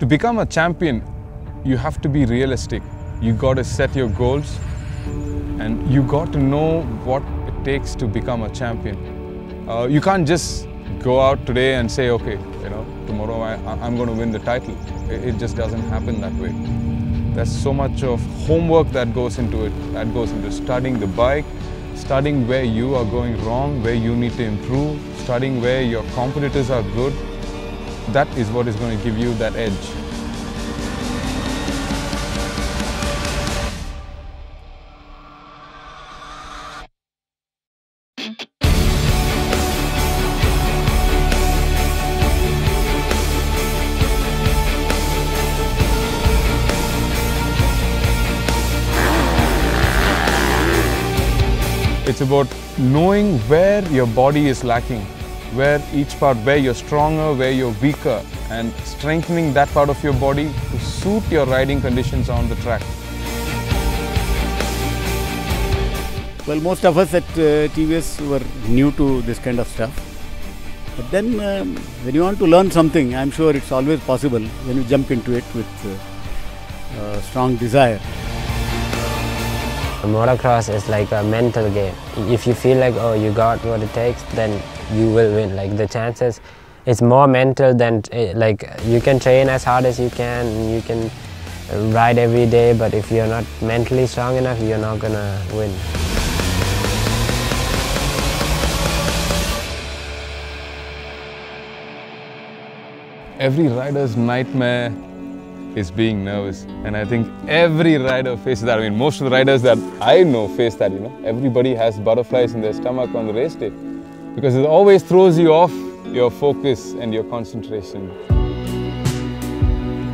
To become a champion, you have to be realistic. You got to set your goals and you got to know what it takes to become a champion. You can't just go out today and say, okay, tomorrow I'm going to win the title. It just doesn't happen that way. There's so much of homework that goes into it, that goes into studying the bike, studying where you are going wrong, where you need to improve, studying where your competitors are good. That is what is going to give you that edge. It's about knowing where your body is lacking, where each part, where you're stronger, where you're weaker, and strengthening that part of your body to suit your riding conditions on the track. Well, most of us at TVS were new to this kind of stuff. But then when you want to learn something, I'm sure it's always possible when you jump into it with strong desire. Motocross is like a mental game. If you feel like, oh, you got what it takes, then you will win. Like the chances, it's more mental than, like you can train as hard as you can ride every day, but if you're not mentally strong enough, you're not gonna win. Every rider's nightmare is being nervous, and I think every rider faces that. I mean, most of the riders that I know face that, Everybody has butterflies in their stomach on the race day because it always throws you off your focus and your concentration.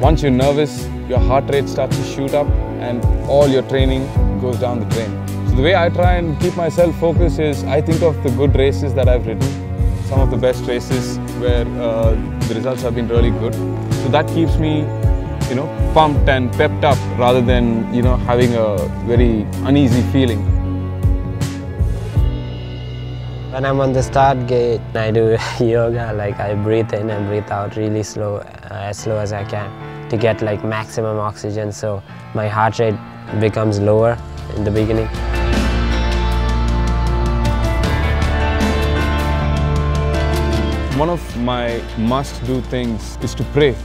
Once you're nervous, your heart rate starts to shoot up and all your training goes down the drain. So the way I try and keep myself focused is I think of the good races that I've ridden, some of the best races where the results have been really good. So that keeps me pumped and pepped up rather than, having a very uneasy feeling. When I'm on the start gate, I do yoga, like I breathe in and breathe out really slow, as slow as I can to get like maximum oxygen, so my heart rate becomes lower in the beginning. One of my must-do things is to pray,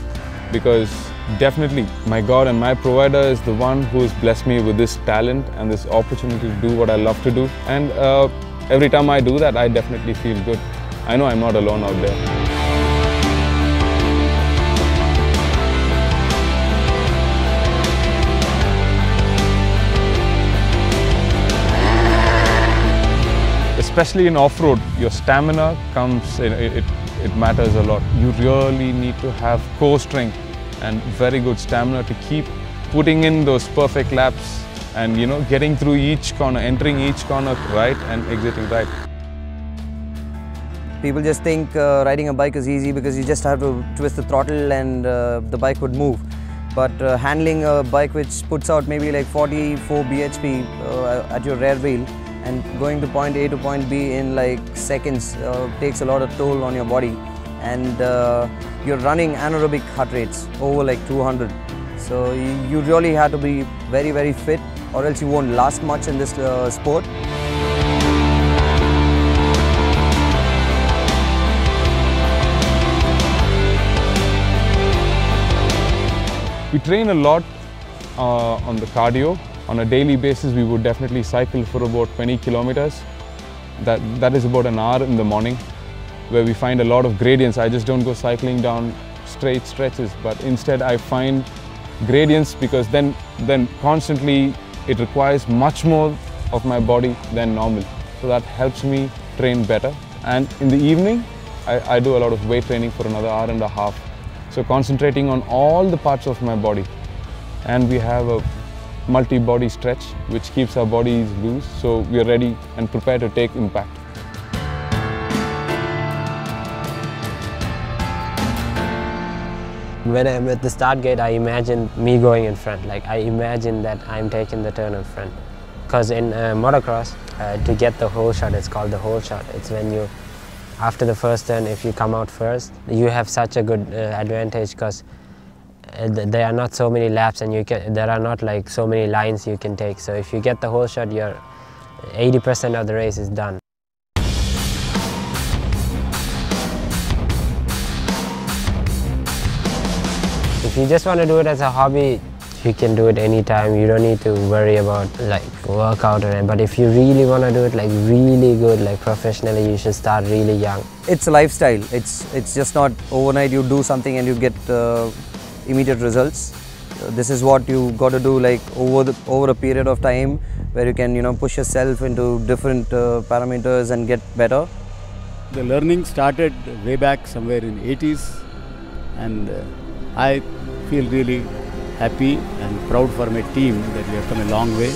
because definitely my God and my provider is the one who has blessed me with this talent and this opportunity to do what I love to do. And every time I do that, I definitely feel good. I know I'm not alone out there. Especially in off-road, your stamina comes, it matters a lot. You really need to have core strength and very good stamina to keep putting in those perfect laps and getting through each corner, entering each corner right and exiting right. People just think riding a bike is easy because you just have to twist the throttle and the bike would move. But handling a bike which puts out maybe like 44 bhp at your rear wheel and going to point A to point B in like seconds takes a lot of toll on your body, and you're running anaerobic heart rates over like 200. So you really have to be very, very fit, or else you won't last much in this sport. We train a lot on the cardio. On a daily basis, we would definitely cycle for about 20 kilometers. That is about an hour in the morning, where we find a lot of gradients. I just don't go cycling down straight stretches, but instead I find gradients, because then constantly it requires much more of my body than normal. So that helps me train better. And in the evening, I do a lot of weight training for another hour and a half. So concentrating on all the parts of my body. And we have a multi-body stretch, which keeps our bodies loose, so we are ready and prepared to take impact. When I'm at the start gate, I imagine me going in front. Like I imagine that I'm taking the turn in front. Because in motocross, to get the whole shot, it's called the whole shot. It's when you, after the first turn, if you come out first, you have such a good advantage, because there are not so many laps, and there are not like so many lines you can take. So if you get the whole shot, 80% of the race is done. If you just want to do it as a hobby, you can do it anytime. You don't need to worry about like workout or anything. But if you really want to do it like really good, like professionally, you should start really young. It's a lifestyle. It's just not overnight you do something and you get immediate results. This is what you got to do like over a period of time, where you can push yourself into different parameters and get better. The learning started way back somewhere in 80s, and I feel really happy and proud for my team that we have come a long way.